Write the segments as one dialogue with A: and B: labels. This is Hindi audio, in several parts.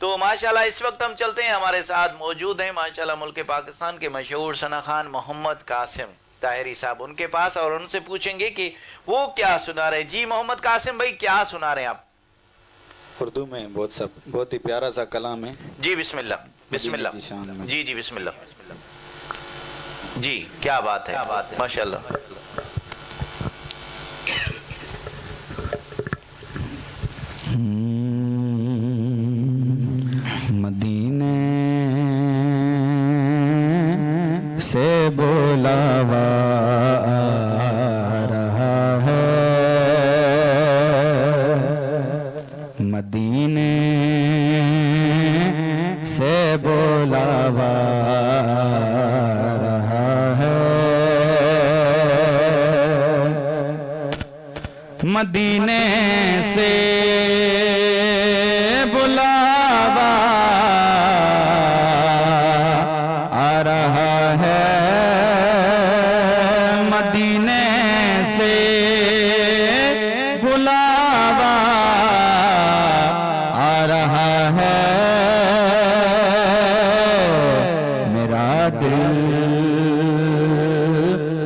A: तो माशाल्लाह इस वक्त हम चलते हैं, हमारे साथ मौजूद हैं माशाल्लाह मुल्क पाकिस्तान के मशहूर सना खान मोहम्मद कासिम ताहिरी साहब उनके पास, और उनसे पूछेंगे कि वो क्या सुना रहे। जी मोहम्मद कासिम भाई, क्या सुना रहे हैं आप?
B: उर्दू में बहुत ही प्यारा सा कलाम है।
A: जी बिस्मिल्लाह बिस्मिल्लाह। जी जी बिस्मिल्लाह जी। क्या बात है माशाल्लाह।
C: मदीने से बुलावा आ रहा है, मदीने से बुलावा आ रहा है, मदीने से बुलावा आ रहा है, मदीने से बुलावा आ रहा है, मेरा दिल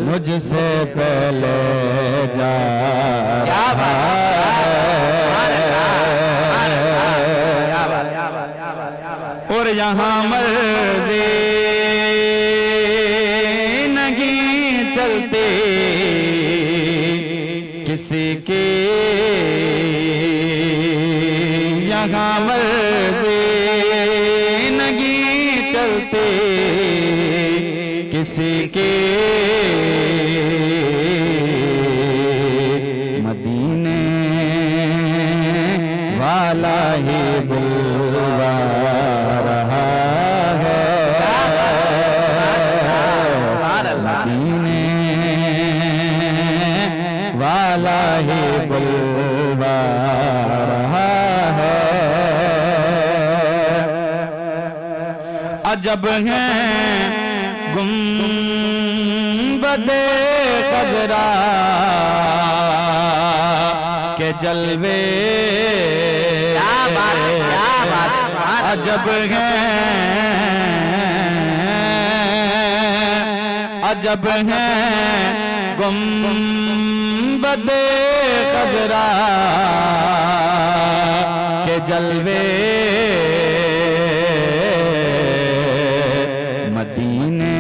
C: मुझसे पहले जा रहा और यहाँ मर्ज़ी नहीं चलती किसी की, यहाँ मर्ज़ी नहीं चलती किसी की, मदीने वाला ही बुलवा रहा है, मदीने वाला ही बुलवा रहा है। अजब है गुंबदे खजरा के जलवे, अजब है, अजब है गुंबदे खजरा के जलवे, मदीने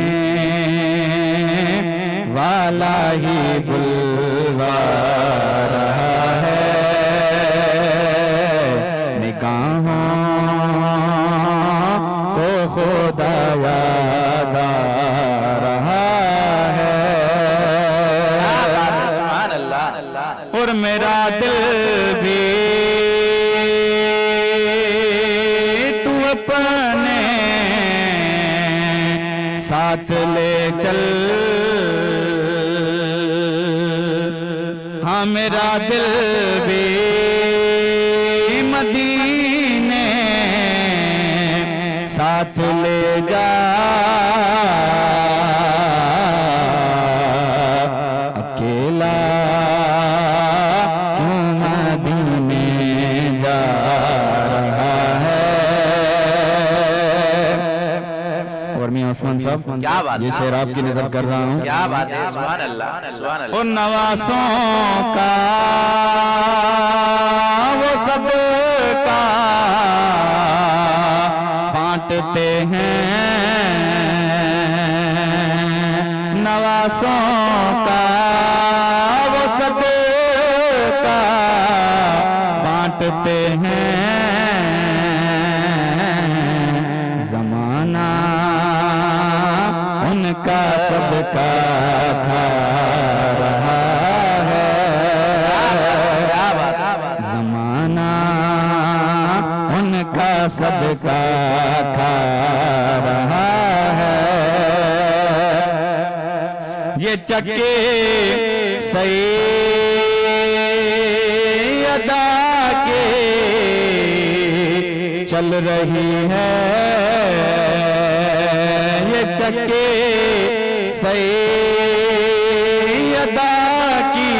C: वाला ही बुलवा रहा है, निगाहों को खुदा याद आ रहा है, और मेरा दिल भी तू अपने साथ ले चल, हाँ मेरा दिल भी मदीने साथ ले जा, अकेला क्यों मदीने जा रहा है। और मैं उस्मान साहब,
A: क्या बात,
C: ये शेर आपकी नजर कर रहा हूँ।
A: क्या बात है, सुभान अल्लाह सुभान अल्लाह।
C: और नवासों का वो सब का बांटते हैं, नवासों का वो सब का बांटते हैं, जमाना उनका सबका खा रहा है, जमाना उनका सबका खा रहा है, ये चक्के सही अदा के चल रही है, ये चक्के सैयदा की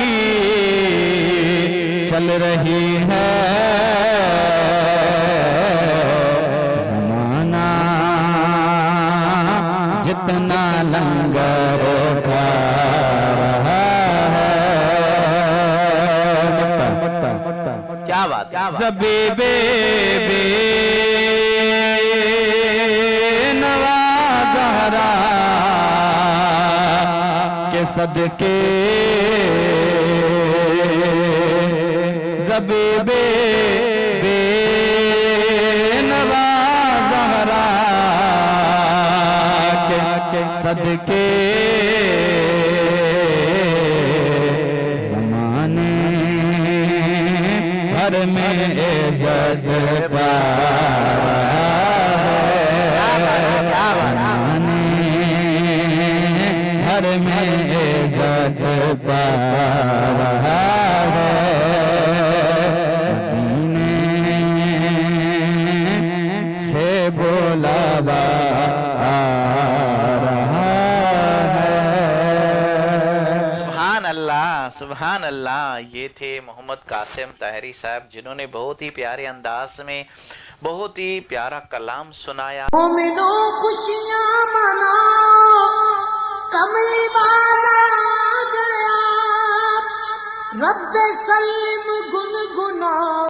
C: चल रही है, लंगर खा रहा है।
A: क्या बात है।
C: ज़बीबे नवा ज़हरा के सदके, ज़बीबे नवा ज़हरा के सदके, ज़माने भर में इज़्ज़त पा रहा है। ज़माने भर में इज़्ज़त पा रहा है। मदीने से बुलावा आ रहा है।
A: सुभान अल्लाह। ये थे मोहम्मद कासिम ताहिरी साहब, जिन्होंने बहुत ही प्यारे अंदाज में बहुत ही प्यारा कलाम सुनाया।
D: मोमिनो खुशियाँ मनाओ।